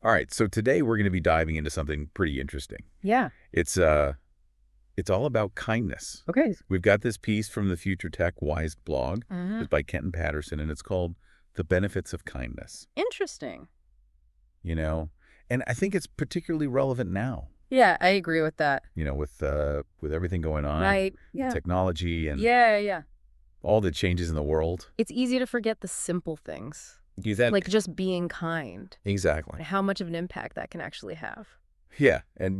All right, so today we're going to be diving into something pretty interesting. Yeah. It's all about kindness. Okay. We've got this piece from the Future Tech Wise blog. Mm-hmm. It's by Kenton, Patterson, and it's called "The Benefits of Kindness." Interesting. You know, and I think it's particularly relevant now. Yeah, I agree with that. You know, with everything going on, Right. Yeah. technology, and Yeah. all the changes in the world. It's easy to forget the simple things, Do that like just being kind, exactly. and how much of an impact that can actually have. Yeah, and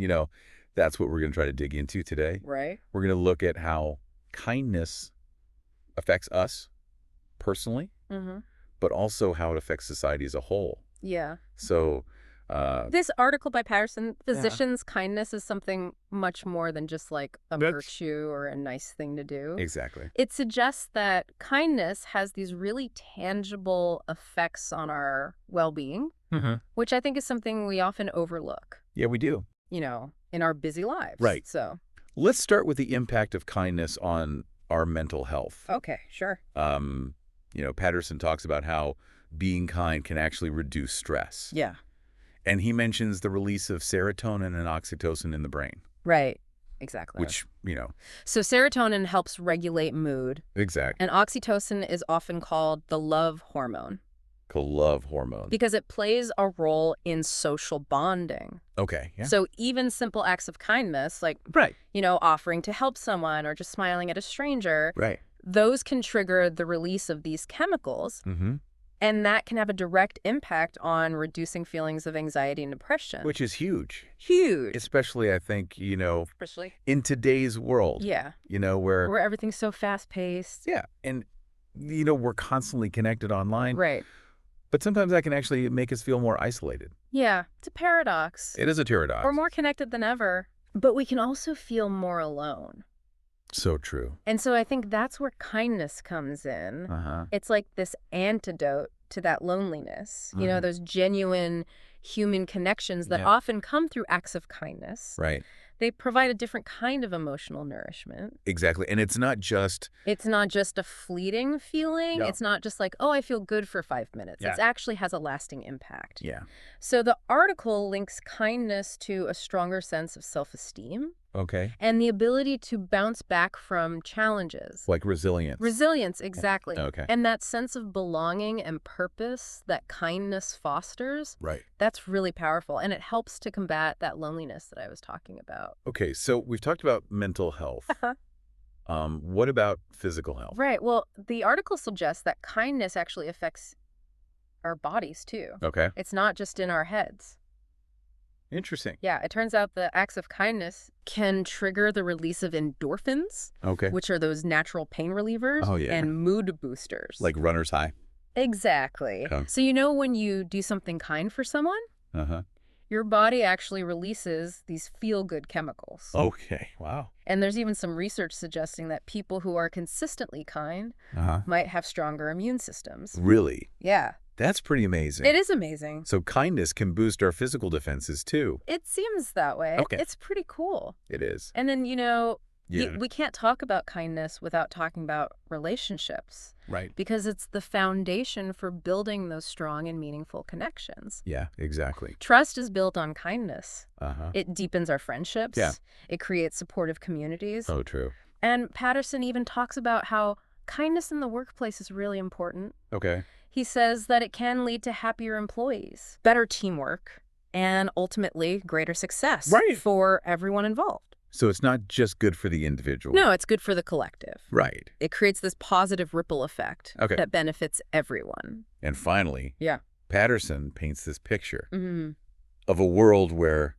that's what we're going to try to dig into today. Right. We're going to look at how kindness affects us personally, Mm-hmm. but also how it affects society as a whole. Yeah. So, This article by Patterson Yeah. positions kindness as something much more than just like a That's- virtue or a nice thing to do. exactly. It suggests that kindness has these really tangible effects on our well-being, Mm-hmm. which I think is something we often overlook, Yeah, we do. in our busy lives. Right. So, Let's start with the impact of kindness on our mental health. okay, sure. Patterson talks about how being kind can actually reduce stress. Yeah. And he mentions the release of serotonin and oxytocin in the brain, Right. Exactly. which, So serotonin helps regulate mood, exactly. and oxytocin is often called the love hormone Love hormone. because it plays a role in social bonding. Okay, yeah. So even simple acts of kindness, like, Right. offering to help someone or just smiling at a stranger, Right. those can trigger the release of these chemicals, Mm-hmm. and that can have a direct impact on reducing feelings of anxiety and depression. Which is huge. Huge. Especially, I think, Especially. in today's world. Yeah. Where, Where everything's so fast-paced. yeah, and, we're constantly connected online. Right. But sometimes that can actually make us feel more isolated. Yeah. It's a paradox. It is a paradox. We're more connected than ever, but we can also feel more alone. So true. And so I think that's where kindness comes in. Uh-huh. It's like this antidote to that loneliness. Mhm. Those genuine human connections that Yeah. often come through acts of kindness. Right. They provide a different kind of emotional nourishment. Exactly. And it's not just, It's not just a fleeting feeling. No. It's not just like, oh, I feel good for 5 minutes. Yeah. It actually has a lasting impact. yeah. So the article links kindness to a stronger sense of self-esteem Okay. and the ability to bounce back from challenges. Like resilience. Resilience, exactly. Okay. And that sense of belonging and purpose that kindness fosters, Right. that's really powerful. And it helps to combat that loneliness that I was talking about. Okay, so we've talked about mental health. What about physical health? Right. Well, the article suggests that kindness actually affects our bodies, too. Okay. It's not just in our heads. Interesting. Yeah, it turns out the acts of kindness can trigger the release of endorphins, Okay. which are those natural pain relievers Oh, yeah. and mood boosters. Like runner's high. Exactly. Okay. So when you do something kind for someone, Uh-huh. your body actually releases these feel-good chemicals. Okay. Wow. And there's even some research suggesting that people who are consistently kind Uh-huh. might have stronger immune systems. Really? Yeah, That's pretty amazing. it is amazing. So kindness can boost our physical defenses too. It seems that way. Okay. It's pretty cool. It is. And then, Yeah. we can't talk about kindness without talking about relationships Right. because it's the foundation for building those strong and meaningful connections. Yeah, exactly. Trust is built on kindness. Uh-huh. It deepens our friendships. Yeah. It creates supportive communities. So true. And Patterson even talks about how kindness in the workplace is really important. Okay. He says that it can lead to happier employees, better teamwork, and ultimately greater success Right. for everyone involved. So it's not just good for the individual. No, it's good for the collective. Right. It creates this positive ripple effect Okay. that benefits everyone. And finally, Yeah. Patterson paints this picture Mm-hmm. of a world where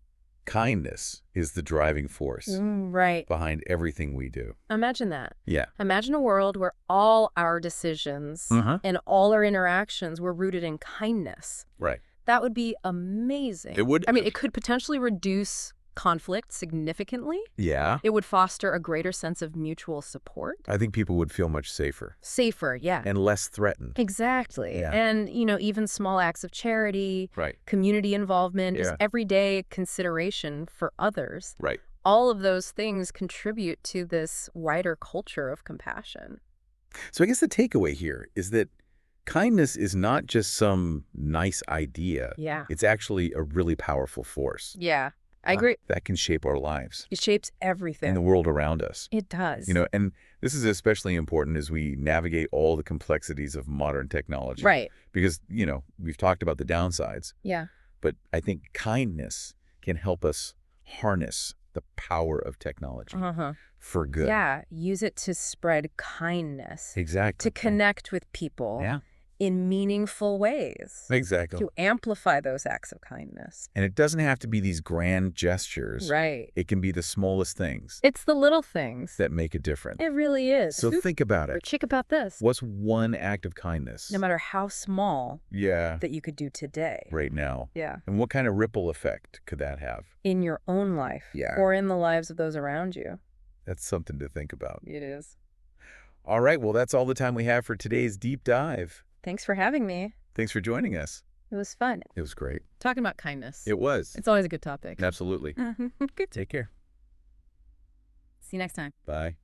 kindness is the driving force Right. behind everything we do. Imagine that. Yeah. Imagine a world where all our decisions Uh-huh. and all our interactions were rooted in kindness. Right. That would be amazing. It would. I mean, it could potentially reduce conflict significantly. Yeah. It would foster a greater sense of mutual support. I think people would feel much safer Safer, yeah. and less threatened. Exactly. Yeah. And, even small acts of charity, Right. community involvement, just Yeah. everyday consideration for others. Right. All of those things contribute to this wider culture of compassion. So I guess the takeaway here is that Kindness is not just some nice idea. Yeah. It's actually a really powerful force. Yeah, I agree. That can shape our lives It shapes and everything. the world around us. It does. And this is especially important as we navigate all the complexities of modern technology. Right. Because, we've talked about the downsides, Yeah. but I think kindness can help us harness the power of technology for good. Yeah, use it to spread kindness. Exactly. To connect with people. Yeah. In meaningful ways. Exactly. To amplify those acts of kindness. And it doesn't have to be these grand gestures. Right. It can be the smallest things It's the little things. that make a difference. It really is. So think about Or it. check about this. What's one act of kindness? No matter how small Yeah. that you could do today. Right now. Yeah. And what kind of ripple effect could that have? In your own life. Yeah. Or in the lives of those around you. That's something to think about. It is. All right. Well, that's all the time we have for today's deep dive. Thanks for having me. Thanks for joining us. It was fun. It was great. Talking about kindness. It was. It's always a good topic. Absolutely. Good. Take care. See you next time. Bye.